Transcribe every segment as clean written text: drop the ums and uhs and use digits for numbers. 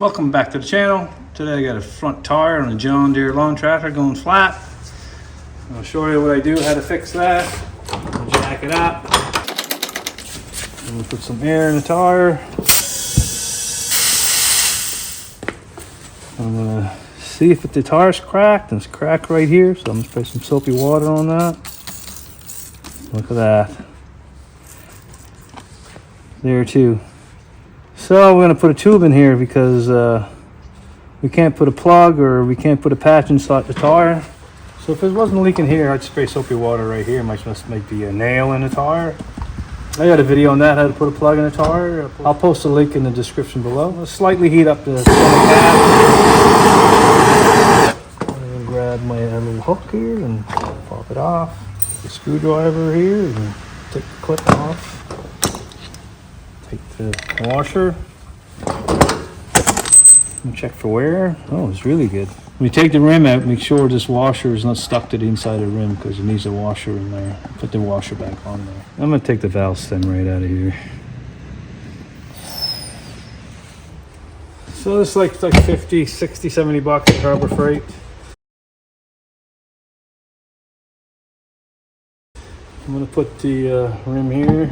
Welcome back to the channel. Today I got a front tire on a John Deere Lawn Tractor going flat. I'll show you what I do, how to fix that. I'll jack it up. I'm gonna put some air in the tire. I'm gonna see if the tire's cracked, and it's cracked right here, so I'm gonna spray some soapy water on that. Look at that. There too. So we're going to put a tube in here because we can't put a plug or we can't put a patch inside the tire. So if it wasn't leaking here, I'd spray soapy water right here. Might be a nail in the tire. I got a video on that, how to put a plug in the tire. I'll post a link in the description below. I'll slightly heat up the cap. I'm going to grab my little hook here and pop it off. The screwdriver here and take the clip off. Take the washer and check for wear. Oh, it's really good. When you take the rim out, make sure this washer is not stuck to the inside of the rim because it needs a washer in there. Put the washer back on there. I'm going to take the valve stem right out of here. So it's like 50, 60, 70 bucks at Harbour Freight. I'm going to put the rim here.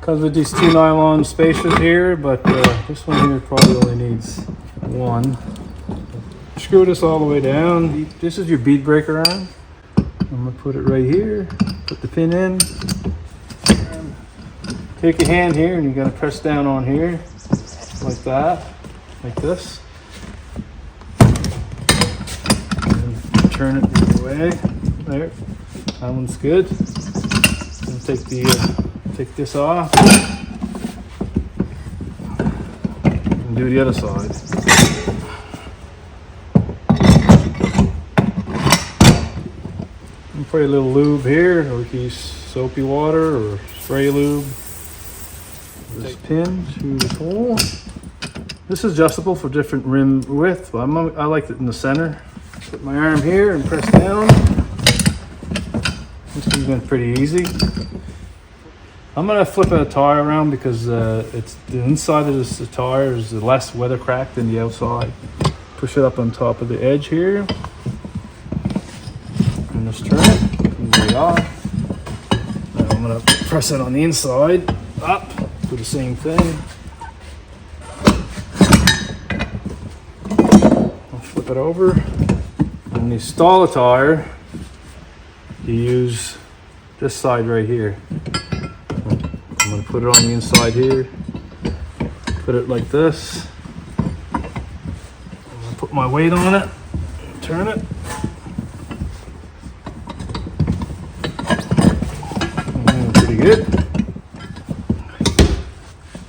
Comes with these two nylon spacers here, but this one here probably only needs one. Screw this all the way down. This is your bead breaker arm. I'm gonna put it right here. Put the pin in. Take your hand here and you're gonna press down on here, like that, like this. And turn it the other way. There. That one's good. And take this off and do the other side. And put a little lube here, or we can use soapy water or spray lube. This pin through this hole. This is adjustable for different rim width, but I like it in the center. Put my arm here and press down. This one's been pretty easy. I'm gonna flip a tire around because it's the inside of the tire is less weather cracked than the outside. Push it up on top of the edge here, and just turn it. Get it off. Now I'm gonna press it on the inside up. Do the same thing. I'll flip it over. When you stall a tire, you use this side right here. I'm going to put it on the inside here, put it like this. I'm going to put my weight on it, turn it. Pretty good.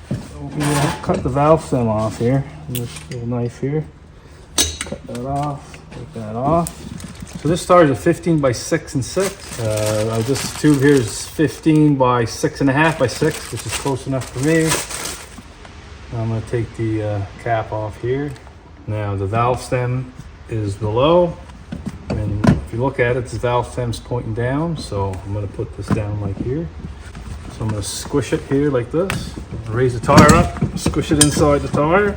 So we're going to cut the valve stem off here, with this little knife here. Cut that off, take that off. So this tire is a 15 by 6 and 6. This tube here is 15 by 6.5 by 6, which is close enough for me. Now I'm going to take the cap off here. Now the valve stem is below, and if you look at it, the valve stem's pointing down. So I'm going to put this down like here. So I'm going to squish it here like this. Raise the tire up, squish it inside the tire.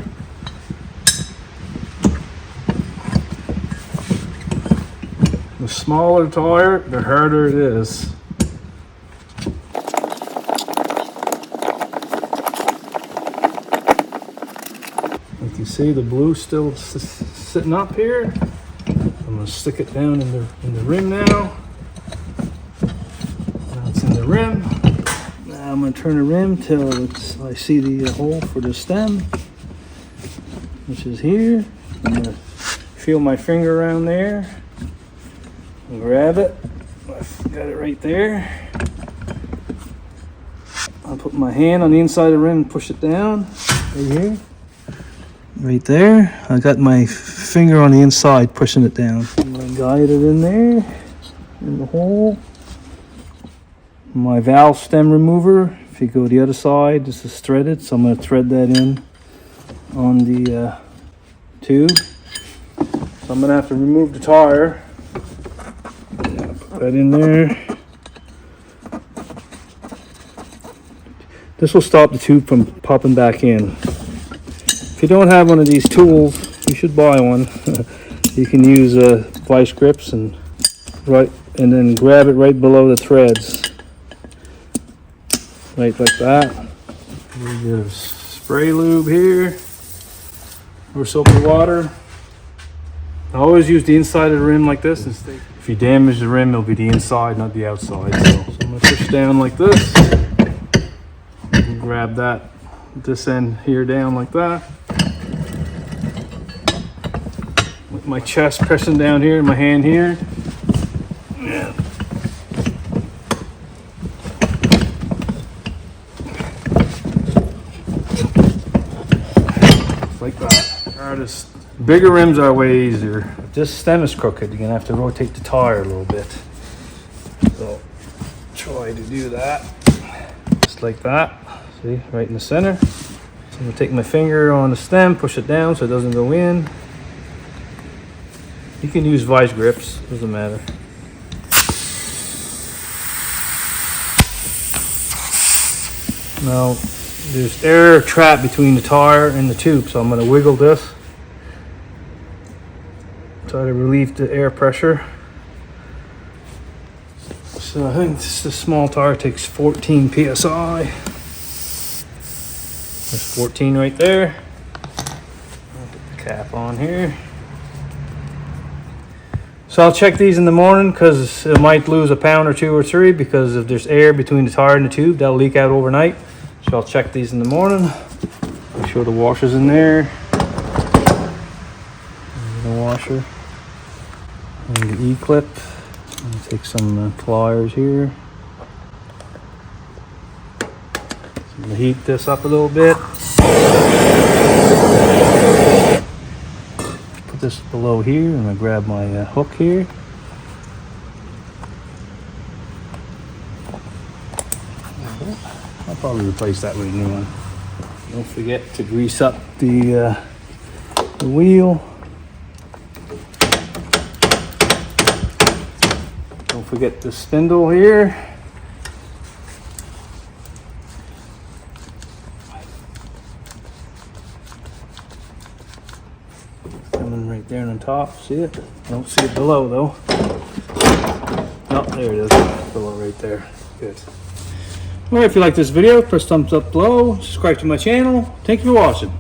The smaller the tire, the harder it is. Like you see, the blue's still sitting up here. I'm going to stick it down in the rim now. Now it's in the rim. Now I'm going to turn the rim till I see the hole for the stem, which is here. I'm going to feel my finger around there. Grab it. I've got it right there. I'll put my hand on the inside of the rim and push it down right here. Right there. I got my finger on the inside pushing it down. I'm going to guide it in there, in the hole. My valve stem remover, if you go the other side, this is threaded, so I'm going to thread that in on the tube. So I'm going to have to remove the tire. Put that in there. This will stop the tube from popping back in. you don't have one of these tools, you should buy one. You can use vice grips and then grab it right below the threads, right like that. A little bit of spray lube here, or soapy water. I always use the inside of the rim like this. If you damage the rim, it'll be the inside, not the outside. So I'm gonna push down like this, and grab this end here down like that. With my chest pressing down here, my hand here. Yeah. Like that. Bigger rims are way easier. If this stem is crooked, you're gonna have to rotate the tire a little bit. So try to do that. Just like that. See, right in the center. So I'm gonna take my finger on the stem, push it down so it doesn't go in. You can use vice grips, doesn't matter. Now, there's air trapped between the tire and the tube, so I'm going to wiggle this. Try to relieve the air pressure. So I think this small tire takes 14 psi. There's 14 right there. I'll put the cap on here. So I'll check these in the morning because it might lose a pound or 2 or 3 because if there's air between the tire and the tube, that'll leak out overnight. So I'll check these in the morning. Make sure the washer's in there. The washer. And the E-clip. I'll take some pliers here. So I'm going to heat this up a little bit. Put this below here. I'm going to grab my hook here. I'll probably replace that with a new one. Don't forget to grease up the wheel. Don't forget the spindle here. Coming right there on top, see it? I don't see it below though. Oh, there it is, below right there. Good. Alright, if you like this video, press thumbs up below, subscribe to my channel. Thank you for watching.